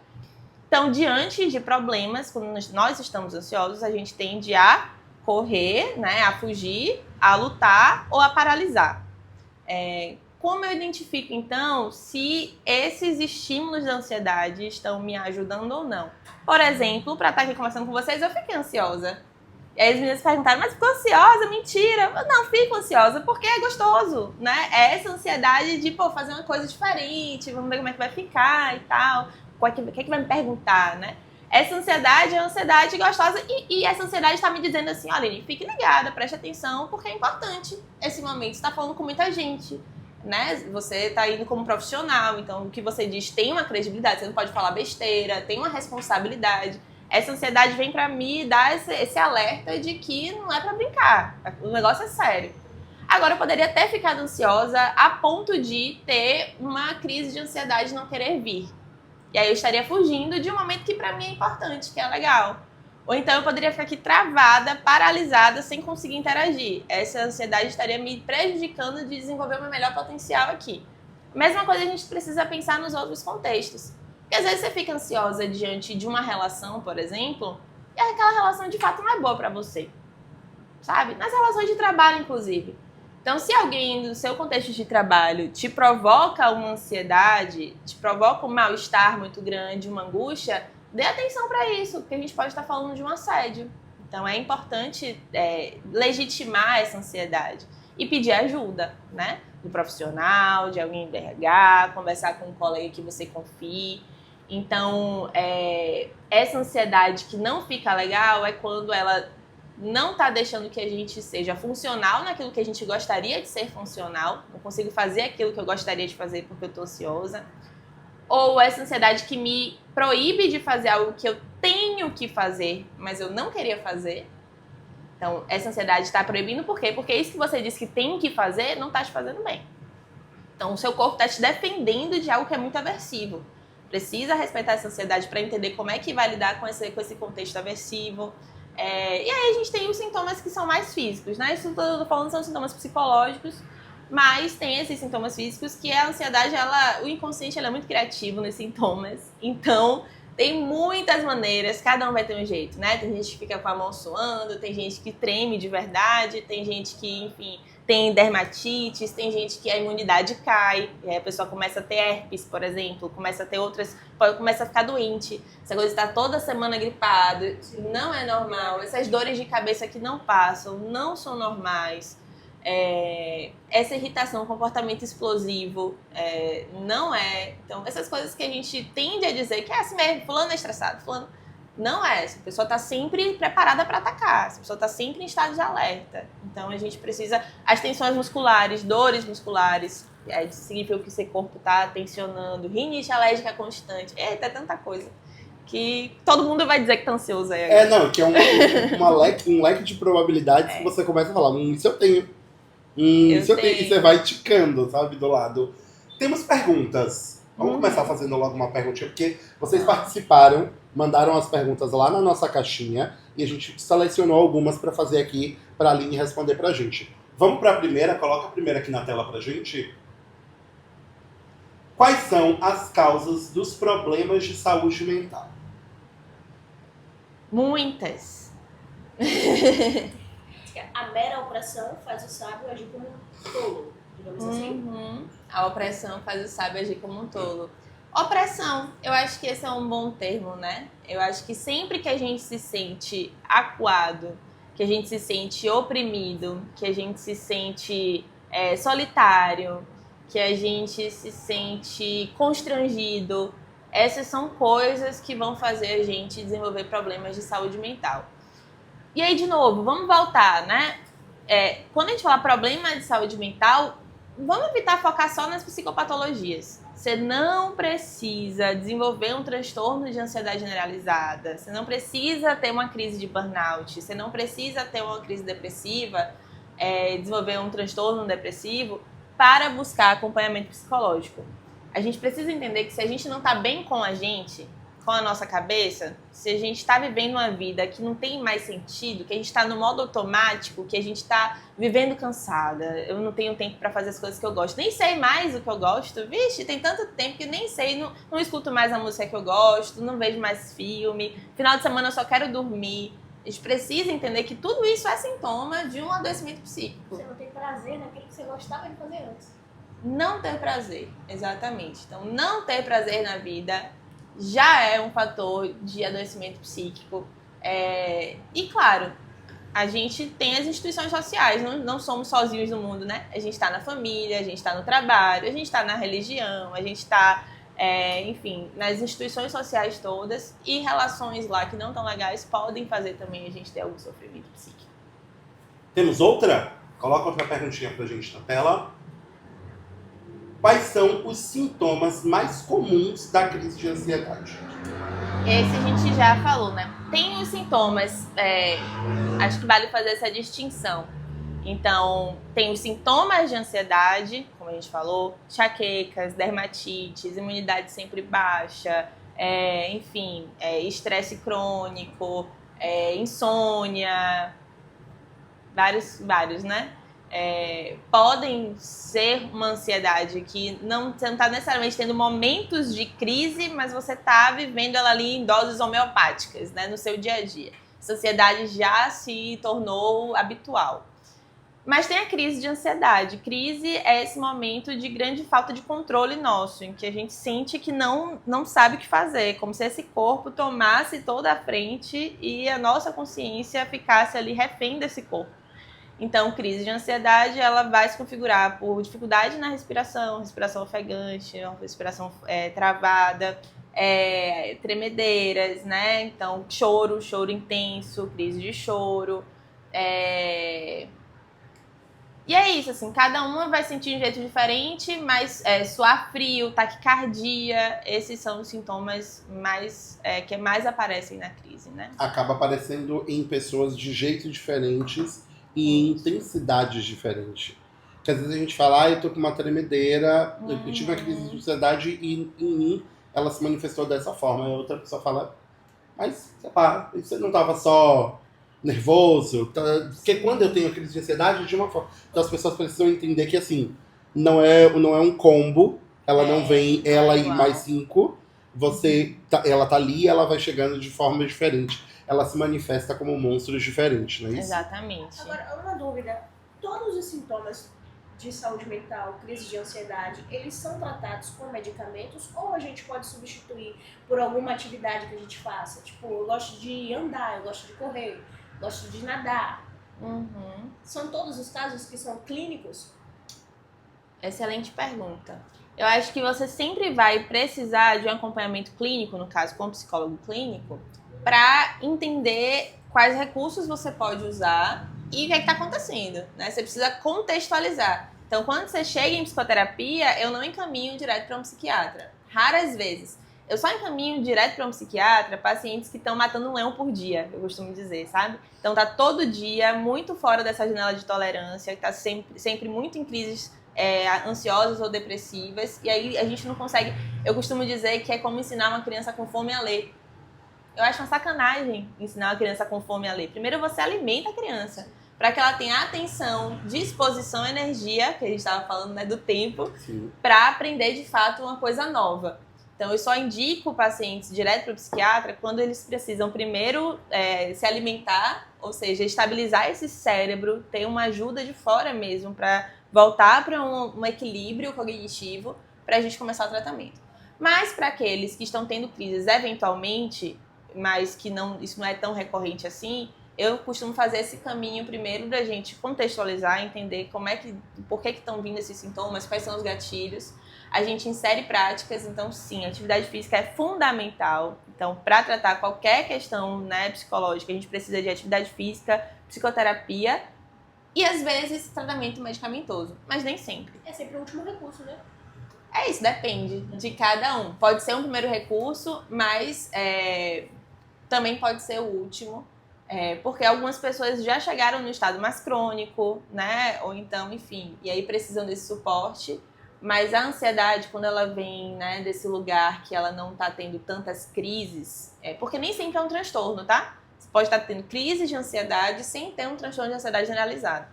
C: Então, diante de problemas, quando nós estamos ansiosos, a gente tende a correr, né, a fugir, a lutar ou a paralisar. Como eu identifico, então, se esses estímulos da ansiedade estão me ajudando ou não? Por exemplo, para estar aqui conversando com vocês, eu fiquei ansiosa. E aí as meninas perguntaram, mas ficou ansiosa? Mentira! Eu não fico ansiosa porque é gostoso, né? É essa ansiedade de, fazer uma coisa diferente, vamos ver como é que vai ficar e tal. O que é que vai me perguntar, né? Essa ansiedade é uma ansiedade gostosa e essa ansiedade está me dizendo assim, olha, fique ligada, preste atenção, porque é importante esse momento. Você está falando com muita gente, né? Você está indo como profissional, então o que você diz tem uma credibilidade, você não pode falar besteira, tem uma responsabilidade. Essa ansiedade vem para me dar esse alerta de que não é para brincar, o negócio é sério. Agora, eu poderia até ficar ansiosa a ponto de ter uma crise de ansiedade e não querer vir. E aí eu estaria fugindo de um momento que pra mim é importante, que é legal. Ou então eu poderia ficar aqui travada, paralisada, sem conseguir interagir. Essa ansiedade estaria me prejudicando de desenvolver o meu melhor potencial aqui. Mesma coisa a gente precisa pensar nos outros contextos. Porque às vezes você fica ansiosa diante de uma relação, por exemplo, e aquela relação de fato não é boa pra você. Sabe? Nas relações de trabalho, inclusive. Então, se alguém do seu contexto de trabalho te provoca uma ansiedade, te provoca um mal-estar muito grande, uma angústia, dê atenção para isso, porque a gente pode estar falando de um assédio. Então, é importante legitimar essa ansiedade e pedir ajuda, né? Do profissional, de alguém do RH, conversar com um colega que você confie. Então, essa ansiedade que não fica legal é quando ela não está deixando que a gente seja funcional naquilo que a gente gostaria de ser funcional, não consigo fazer aquilo que eu gostaria de fazer porque eu estou ansiosa, ou essa ansiedade que me proíbe de fazer algo que eu tenho que fazer, mas eu não queria fazer. Então, essa ansiedade está proibindo por quê? Porque isso que você disse que tem que fazer não está te fazendo bem. Então, o seu corpo está te defendendo de algo que é muito aversivo. Precisa respeitar essa ansiedade para entender como é que vai lidar com esse contexto aversivo. E aí a gente tem os sintomas que são mais físicos, né? Isso que eu tô falando são sintomas psicológicos, mas tem esses sintomas físicos que a ansiedade, o inconsciente é muito criativo nos sintomas. Então, tem muitas maneiras, cada um vai ter um jeito, né? Tem gente que fica com a mão suando, tem gente que treme de verdade, tem gente que, enfim, tem dermatites, tem gente que a imunidade cai, e aí a pessoa começa a ter herpes, por exemplo, começa a ter começa a ficar doente, essa coisa está toda semana gripado, não é normal, essas dores de cabeça que não passam, não são normais, essa irritação, comportamento explosivo, não é. Então, essas coisas que a gente tende a dizer que é assim mesmo, fulano é estressado, fulano... Não é, essa pessoa está sempre preparada para atacar, essa pessoa está sempre em estado de alerta. Então a gente precisa, as tensões musculares, dores musculares, significa que seu corpo está tensionando, rinite alérgica constante, é tanta coisa que todo mundo vai dizer que está ansioso aí.
A: Não, que é um leque de probabilidades que você começa a falar, isso eu tenho, isso eu tenho, e você vai ticando, sabe, do lado. Temos perguntas. Vamos começar fazendo logo uma perguntinha, porque vocês participaram, mandaram as perguntas lá na nossa caixinha e a gente selecionou algumas para fazer aqui para a Aline responder pra gente. Vamos para a primeira, coloca a primeira aqui na tela pra gente. Quais são as causas dos problemas de saúde mental?
C: Muitas.
B: A mera opressão faz o sábio agir como um tolo, digamos assim.
C: A opressão faz o sábio agir como um tolo. Opressão, eu acho que esse é um bom termo, né? Eu acho que sempre que a gente se sente acuado, que a gente se sente oprimido, que a gente se sente solitário, que a gente se sente constrangido, essas são coisas que vão fazer a gente desenvolver problemas de saúde mental. E aí, de novo, vamos voltar, né? Quando a gente fala problema de saúde mental, vamos evitar focar só nas psicopatologias. Você não precisa desenvolver um transtorno de ansiedade generalizada, você não precisa ter uma crise de burnout, você não precisa ter uma crise depressiva, desenvolver um transtorno depressivo para buscar acompanhamento psicológico. A gente precisa entender que se a gente não está bem com a gente, com a nossa cabeça, se a gente está vivendo uma vida que não tem mais sentido, que a gente está no modo automático, que a gente está vivendo cansada, eu não tenho tempo para fazer as coisas que eu gosto, nem sei mais o que eu gosto, vixe, tem tanto tempo que nem sei, não escuto mais a música que eu gosto, não vejo mais filme, final de semana eu só quero dormir. A gente precisa entender que tudo isso é sintoma de um adoecimento psíquico.
B: Você não tem prazer naquilo que você gostava de fazer antes.
C: Não ter prazer, exatamente. Então, não ter prazer na vida já é um fator de adoecimento psíquico. E, claro, a gente tem as instituições sociais, não somos sozinhos no mundo, né? A gente está na família, a gente está no trabalho, a gente está na religião, a gente está, enfim, nas instituições sociais todas, e relações lá que não estão legais podem fazer também a gente ter algum sofrimento psíquico.
A: Temos outra? Coloca outra perguntinha pra gente na tela. Quais são os sintomas mais comuns da crise de ansiedade?
C: Esse a gente já falou, né? Tem os sintomas, acho que vale fazer essa distinção. Então, tem os sintomas de ansiedade, como a gente falou, enxaquecas, dermatites, imunidade sempre baixa, enfim, estresse crônico, insônia, vários, né? Podem ser uma ansiedade que você não está necessariamente tendo momentos de crise, mas você está vivendo ela ali em doses homeopáticas, né, no seu dia a dia. Essa ansiedade já se tornou habitual. Mas tem a crise de ansiedade. Crise é esse momento de grande falta de controle nosso, em que a gente sente que não sabe o que fazer, como se esse corpo tomasse toda a frente e a nossa consciência ficasse ali refém desse corpo. Então, crise de ansiedade, ela vai se configurar por dificuldade na respiração ofegante, respiração travada, tremedeiras, né? Então, choro intenso, crise de choro. E é isso, assim, cada uma vai sentir de um jeito diferente, mas suar frio, taquicardia, esses são os sintomas que mais aparecem na crise, né?
A: Acaba aparecendo em pessoas de jeitos diferentes e em intensidades diferentes. Porque às vezes a gente fala, eu tô com uma tremedeira, eu tive uma crise de ansiedade e em mim ela se manifestou dessa forma. E a outra pessoa fala, mas, sei lá, você não tava só nervoso? Porque quando eu tenho a crise de ansiedade, de uma forma. Então as pessoas precisam entender que, assim, não é um combo, ela não vem ela e mais 5, ela tá ali, ela vai chegando de forma diferente. Ela se manifesta como monstros diferentes, não é isso?
C: Exatamente.
B: Agora, uma dúvida. Todos os sintomas de saúde mental, crise de ansiedade, eles são tratados com medicamentos ou a gente pode substituir por alguma atividade que a gente faça? Tipo, eu gosto de andar, eu gosto de correr, eu gosto de nadar. São todos os casos que são clínicos?
C: Excelente pergunta. Eu acho que você sempre vai precisar de um acompanhamento clínico, no caso, com um psicólogo clínico, para entender quais recursos você pode usar e o que está acontecendo, né? Você precisa contextualizar. Então, quando você chega em psicoterapia, eu não encaminho direto para um psiquiatra. Raras vezes. Eu só encaminho direto para um psiquiatra pacientes que estão matando um leão por dia, eu costumo dizer, sabe? Então, tá todo dia muito fora dessa janela de tolerância, que tá sempre muito em crises ansiosas ou depressivas, e aí a gente não consegue... Eu costumo dizer que é como ensinar uma criança com fome a ler. Eu acho uma sacanagem ensinar uma criança com fome a ler. Primeiro você alimenta a criança, para que ela tenha atenção, disposição, energia, que a gente estava falando, né, do tempo, para aprender de fato uma coisa nova. Então eu só indico pacientes direto para o psiquiatra quando eles precisam primeiro se alimentar, ou seja, estabilizar esse cérebro, ter uma ajuda de fora mesmo, para voltar para um equilíbrio cognitivo, para a gente começar o tratamento. Mas para aqueles que estão tendo crises eventualmente, mas que isso não é tão recorrente assim, eu costumo fazer esse caminho primeiro da gente contextualizar, entender por que estão vindo esses sintomas, quais são os gatilhos. A gente insere práticas, então sim, a atividade física é fundamental. Então, para tratar qualquer questão, né, psicológica, a gente precisa de atividade física, psicoterapia e às vezes tratamento medicamentoso, mas nem sempre.
B: É sempre o último recurso, né?
C: É isso, depende de cada um. Pode ser um primeiro recurso, mas também pode ser o último. Porque algumas pessoas já chegaram no estado mais crônico, né? Ou então, enfim, e aí precisam desse suporte. Mas a ansiedade, quando ela vem, né, desse lugar que ela não tá tendo tantas crises, porque nem sempre é um transtorno, tá? Você pode estar tendo crise de ansiedade sem ter um transtorno de ansiedade generalizado.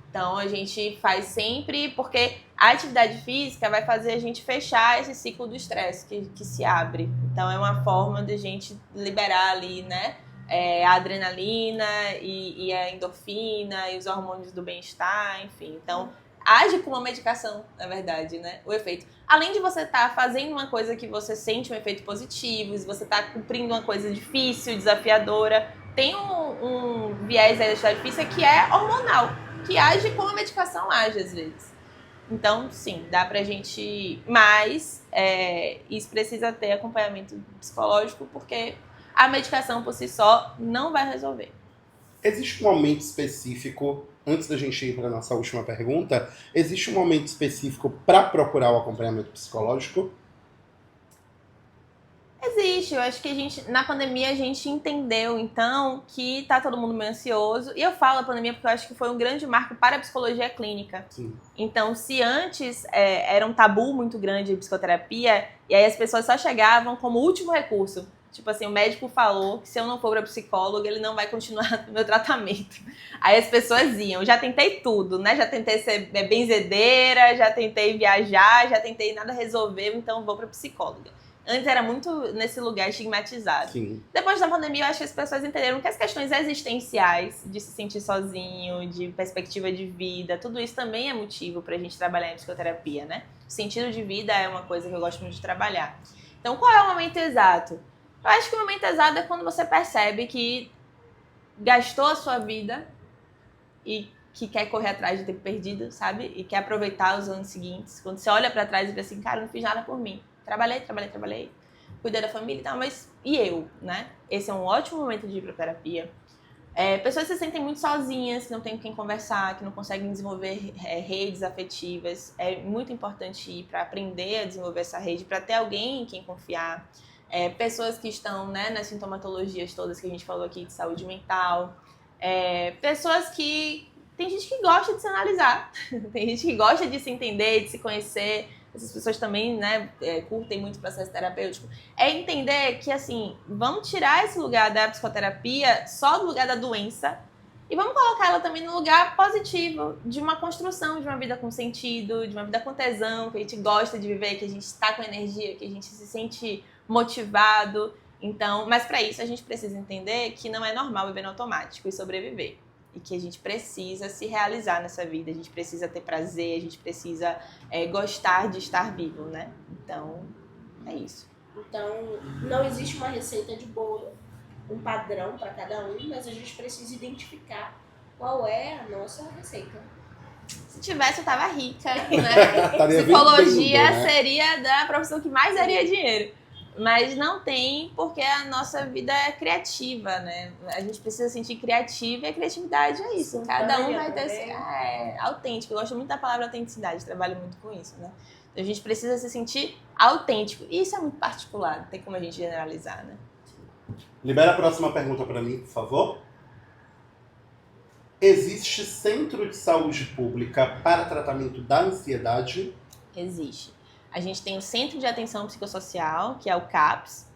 C: Então, a gente faz sempre, porque a atividade física vai fazer a gente fechar esse ciclo do estresse que se abre. Então, é uma forma de a gente liberar ali, né, a adrenalina e a endorfina e os hormônios do bem-estar, enfim. Então, age como uma medicação, na verdade, né, o efeito. Além de você estar fazendo uma coisa que você sente um efeito positivo, se você está cumprindo uma coisa difícil, desafiadora, tem um viés aí da atividade física que é hormonal, que age como a medicação age às vezes. Então, sim, dá pra gente... Mas isso precisa ter acompanhamento psicológico, porque a medicação por si só não vai resolver.
A: Existe um momento específico, antes da gente ir para a nossa última pergunta, existe um momento específico para procurar o acompanhamento psicológico?
C: Existe, eu acho que na pandemia a gente entendeu, então, que tá todo mundo meio ansioso. E eu falo a pandemia porque eu acho que foi um grande marco para a psicologia clínica.
A: Sim.
C: Então, se antes era um tabu muito grande de psicoterapia, e aí as pessoas só chegavam como último recurso. Tipo assim, o médico falou que se eu não for pra psicólogo, ele não vai continuar no meu tratamento. Aí as pessoas iam. Já tentei tudo, né? Já tentei ser benzedeira, já tentei viajar, já tentei nada resolver, então vou pra psicóloga. Antes era muito nesse lugar estigmatizado.
A: Sim.
C: Depois da pandemia, eu acho que as pessoas entenderam que as questões existenciais, de se sentir sozinho, de perspectiva de vida, tudo isso também é motivo pra gente trabalhar em psicoterapia, né? O sentido de vida é uma coisa que eu gosto muito de trabalhar. Então, qual é o momento exato? Eu acho que o momento exato é quando você percebe que gastou a sua vida e que quer correr atrás de tempo perdido, sabe? E quer aproveitar os anos seguintes. Quando você olha pra trás e vê assim, cara, eu não fiz nada por mim. Trabalhei, cuidei da família e tal, mas e eu, né? Esse é um ótimo momento de ir pra terapia. Pessoas que se sentem muito sozinhas, que não tem com quem conversar, que não conseguem desenvolver redes afetivas. É muito importante ir para aprender a desenvolver essa rede, para ter alguém em quem confiar. Pessoas que estão, né, nas sintomatologias todas que a gente falou aqui de saúde mental. Pessoas que... Tem gente que gosta de se analisar, tem gente que gosta de se entender, de se conhecer. Essas pessoas também, né, curtem muito o processo terapêutico. É entender que, assim, vamos tirar esse lugar da psicoterapia só do lugar da doença e vamos colocar ela também no lugar positivo, de uma construção de uma vida com sentido, de uma vida com tesão, que a gente gosta de viver, que a gente está com energia, que a gente se sente motivado. Então, mas para isso a gente precisa entender que não é normal viver no automático e sobreviver. E que a gente precisa se realizar nessa vida, a gente precisa ter prazer, a gente precisa gostar de estar vivo, né? Então, é isso.
B: Então, não existe uma receita de bolo, um padrão para cada um, mas a gente precisa identificar qual é a nossa receita.
C: Se tivesse, eu tava rica, né? Psicologia seria da profissão que mais daria dinheiro. Mas não tem, porque a nossa vida é criativa, né? A gente precisa sentir criativa e a criatividade é isso. Cada um vai ter... autêntico. Eu gosto muito da palavra autenticidade, trabalho muito com isso, né? Então a gente precisa se sentir autêntico. E isso é muito particular, não tem como a gente generalizar, né?
A: Libera a próxima pergunta para mim, por favor. Existe centro de saúde pública para tratamento da ansiedade?
C: Existe. A gente tem o Centro de Atenção Psicossocial, que é o CAPS.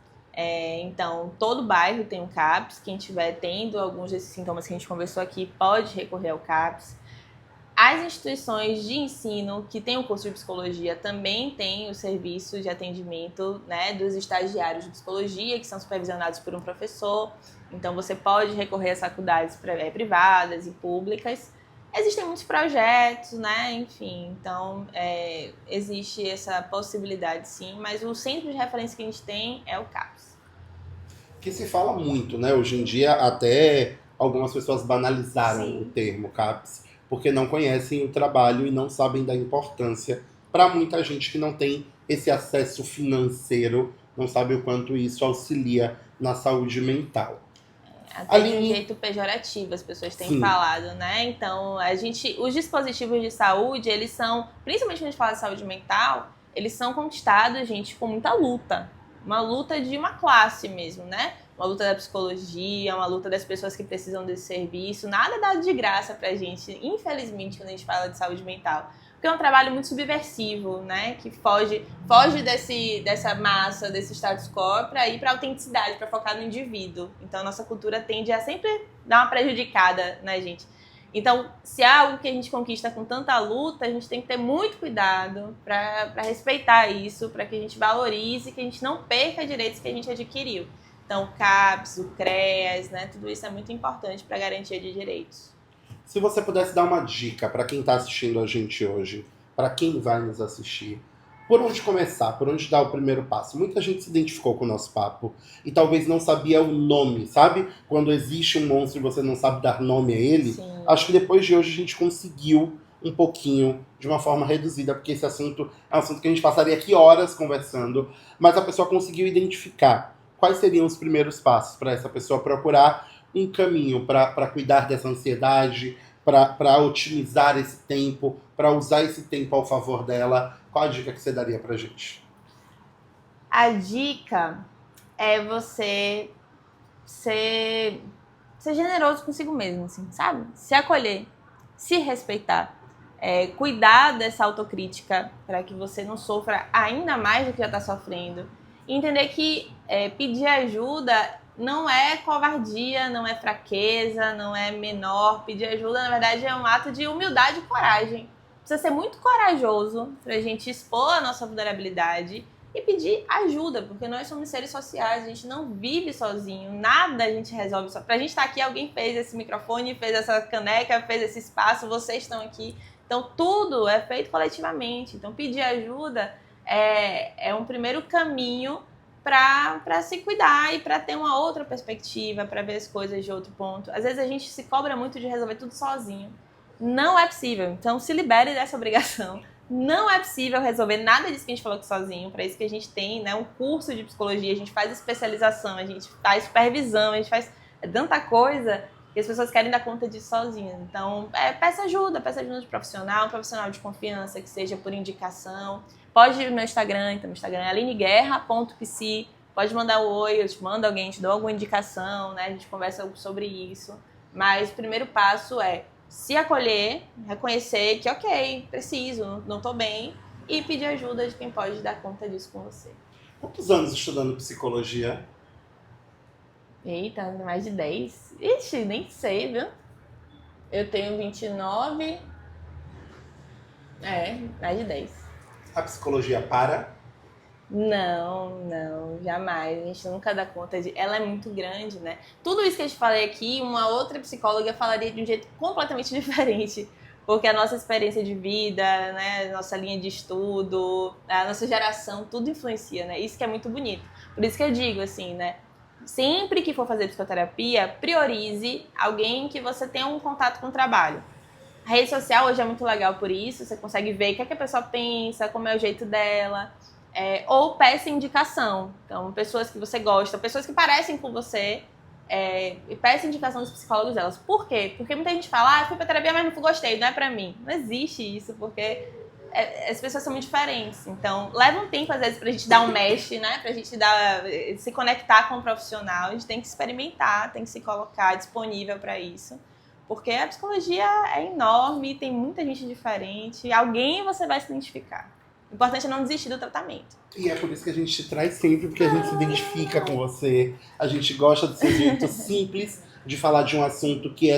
C: Então, todo bairro tem um CAPS. Quem estiver tendo alguns desses sintomas que a gente conversou aqui pode recorrer ao CAPS. As instituições de ensino que têm o curso de psicologia também têm o serviço de atendimento, né, dos estagiários de psicologia, que são supervisionados por um professor. Então, você pode recorrer às faculdades privadas e públicas. Existem muitos projetos, né? Enfim, então existe essa possibilidade sim, mas o centro de referência que a gente tem é o CAPS.
A: Que se fala muito, né? Hoje em dia, até algumas pessoas banalizaram
B: Sim.
A: o termo CAPS, porque não conhecem o trabalho e não sabem da importância para muita gente que não tem esse acesso financeiro, não sabe o quanto isso auxilia na saúde mental.
C: Até de um
A: Aline,
C: jeito pejorativo, as pessoas têm
A: sim,
C: falado, né? Então, os dispositivos de saúde, eles são, principalmente quando a gente fala de saúde mental, eles são conquistados, gente, com muita luta. Uma luta de uma classe mesmo, né? Uma luta da psicologia, uma luta das pessoas que precisam desse serviço. Nada é dado de graça pra gente, infelizmente, quando a gente fala de saúde mental. Porque é um trabalho muito subversivo, né? Que foge dessa massa, desse status quo, para ir para a autenticidade, para focar no indivíduo. Então, a nossa cultura tende a sempre dar uma prejudicada na gente. Então, se há algo que a gente conquista com tanta luta, a gente tem que ter muito cuidado para respeitar isso, para que a gente valorize, que a gente não perca direitos que a gente adquiriu. Então, o CAPS, o CREAS, né? Tudo isso é muito importante para a garantia de direitos.
A: se você pudesse dar uma dica para quem está assistindo a gente hoje, para quem vai nos assistir, por onde começar, por onde dar o primeiro passo? Muita gente se identificou com o nosso papo e talvez não sabia o nome, sabe? Quando existe um monstro e você não sabe dar nome a ele,
C: Sim.
A: acho que depois de hoje a gente conseguiu um pouquinho, de uma forma reduzida, porque esse assunto é um assunto que a gente passaria aqui horas conversando, mas a pessoa conseguiu identificar quais seriam os primeiros passos para essa pessoa procurar um caminho para cuidar dessa ansiedade, para otimizar esse tempo, para usar esse tempo ao favor dela. Qual a dica que você daria pra gente?
C: A dica é você ser generoso consigo mesmo, assim, sabe? Se acolher, se respeitar, cuidar dessa autocrítica para que você não sofra ainda mais do que já está sofrendo. E entender que pedir ajuda não é covardia, não é fraqueza, não é menor. Pedir ajuda, na verdade, é um ato de humildade e coragem. Precisa ser muito corajoso pra gente expor a nossa vulnerabilidade e pedir ajuda, porque nós somos seres sociais, a gente não vive sozinho, nada a gente resolve só. Pra gente estar aqui, alguém fez esse microfone, fez essa caneca, fez esse espaço, vocês estão aqui. Então, tudo é feito coletivamente. Então, pedir ajuda é um primeiro caminho para se cuidar e para ter uma outra perspectiva, para ver as coisas de outro ponto. Às vezes a gente se cobra muito de resolver tudo sozinho. Não é possível. Então se libere dessa obrigação. Não é possível resolver nada disso que a gente falou aqui sozinho. Para isso que a gente tem, né, um curso de psicologia, a gente faz especialização, a gente faz supervisão, a gente faz tanta coisa que as pessoas querem dar conta disso sozinhas. Então, peça ajuda de profissional, um profissional de confiança, que seja por indicação. Pode ir no meu Instagram, então meu Instagram é alineguerra.psi. Pode mandar um oi, eu te mando alguém, te dou alguma indicação, né? A gente conversa sobre isso. Mas o primeiro passo é se acolher, reconhecer que, ok, preciso, não tô bem, e pedir ajuda de quem pode dar conta disso com você.
A: Quantos anos estudando psicologia?
C: Eita, mais de 10. Ixi, nem sei, viu? Eu tenho 29. Mais de 10.
A: A psicologia para?
C: Não, jamais. A gente nunca dá conta de... Ela é muito grande, né? Tudo isso que a gente falei aqui, uma outra psicóloga falaria de um jeito completamente diferente. Porque a nossa experiência de vida, né? A nossa linha de estudo, a nossa geração, tudo influencia, né? Isso que é muito bonito. Por isso que eu digo, assim, né? Sempre que for fazer psicoterapia, priorize alguém que você tenha um contato com o trabalho. A rede social hoje é muito legal por isso. Você consegue ver o que a pessoa pensa, como é o jeito dela. Ou peça indicação. Então, pessoas que você gosta, pessoas que parecem com você, e peça indicação dos psicólogos delas. Por quê? Porque muita gente fala, fui pra terapia, mas não gostei, não é pra mim. Não existe isso, porque as pessoas são muito diferentes. Então, leva um tempo, às vezes, pra gente dar um mesh, né? Pra gente se conectar com o profissional. A gente tem que experimentar, tem que se colocar disponível pra isso. Porque a psicologia é enorme, tem muita gente diferente. Alguém você vai se identificar. O importante é não desistir do tratamento.
A: E é por isso que a gente te traz sempre, porque a gente se identifica com você. A gente gosta desse jeito simples de falar de um assunto que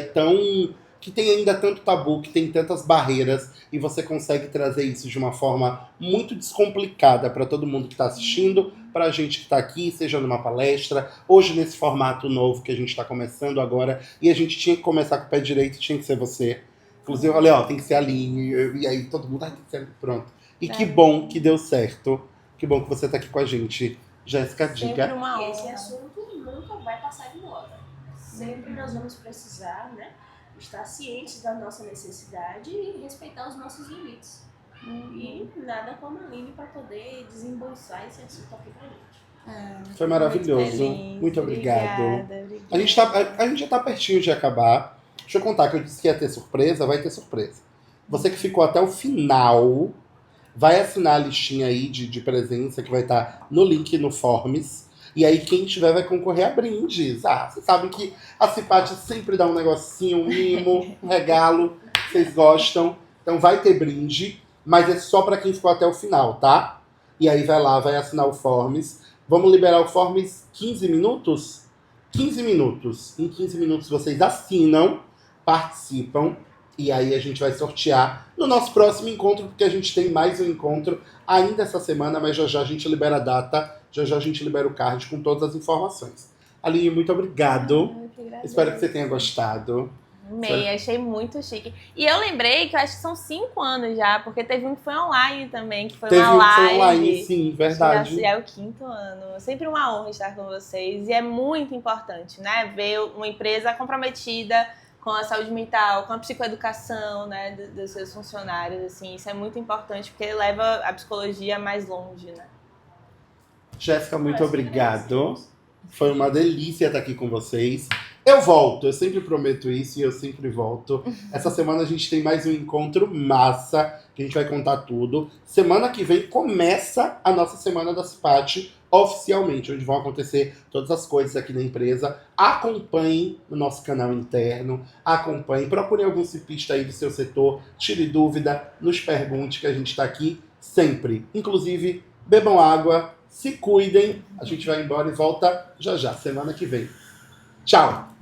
A: que tem ainda tanto tabu, que tem tantas barreiras, e você consegue trazer isso de uma forma muito descomplicada para todo mundo que está assistindo, para a gente que está aqui, seja numa palestra, hoje nesse formato novo que a gente está começando agora, e a gente tinha que começar com o pé direito, tinha que ser você. Inclusive, eu falei, ó, tem que ser a Aline. E aí todo mundo, tem que ser a Aline. Pronto. E que bom que deu certo. Que bom que você tá aqui com a gente. Jéssica,
C: Sempre
A: diga.
C: uma
B: E esse
C: honra.
B: assunto nunca vai passar de moda. Sempre nós vamos precisar, né, estar cientes da nossa necessidade e respeitar os nossos limites. E nada como a Aline para poder desembolsar esse assunto aqui pra gente.
A: Foi maravilhoso.
C: feliz.
A: Muito obrigado.
C: Obrigada.
A: A gente já tá pertinho de acabar. Deixa eu contar que eu disse que ia ter surpresa, vai ter surpresa. Você que ficou até o final, vai assinar a listinha aí de presença que vai estar no link no Forms. E aí quem tiver vai concorrer a brindes. Ah, vocês sabem que a Cipate sempre dá um negocinho, um mimo, um regalo. Vocês gostam. Então vai ter brinde, mas é só pra quem ficou até o final, tá? E aí vai lá, vai assinar o Forms. Vamos liberar o Forms 15 minutos? 15 minutos. Em 15 minutos vocês assinam, participam, e aí a gente vai sortear no nosso próximo encontro, porque a gente tem mais um encontro ainda essa semana, mas já já a gente libera a data, já já a gente libera o card com todas as informações. Aline, muito obrigado. Espero que você tenha gostado.
C: Amei, achei muito chique. E eu lembrei que eu acho que são 5 anos já, porque teve um que foi online também, que foi
A: Teve
C: uma
A: um
C: live.
A: foi online, sim, verdade.
C: Já é o 5º ano. Sempre uma honra estar com vocês. E é muito importante, né? Ver uma empresa comprometida com a saúde mental, com a psicoeducação, né? Dos seus funcionários, assim. Isso é muito importante, porque leva a psicologia mais longe, né?
A: Jéssica, muito
B: Nós
A: obrigado.
B: agradecemos.
A: Foi uma delícia estar aqui com vocês. Eu volto, eu sempre prometo isso e eu sempre volto. Essa semana a gente tem mais um encontro massa, que a gente vai contar tudo. Semana que vem começa a nossa Semana da Cipate oficialmente, onde vão acontecer todas as coisas aqui na empresa. Acompanhem no nosso canal interno, acompanhem, procurem algum cipista aí do seu setor, tire dúvida, nos pergunte que a gente está aqui sempre. Inclusive, bebam água, se cuidem. A gente vai embora e volta já já, semana que vem. Tchau!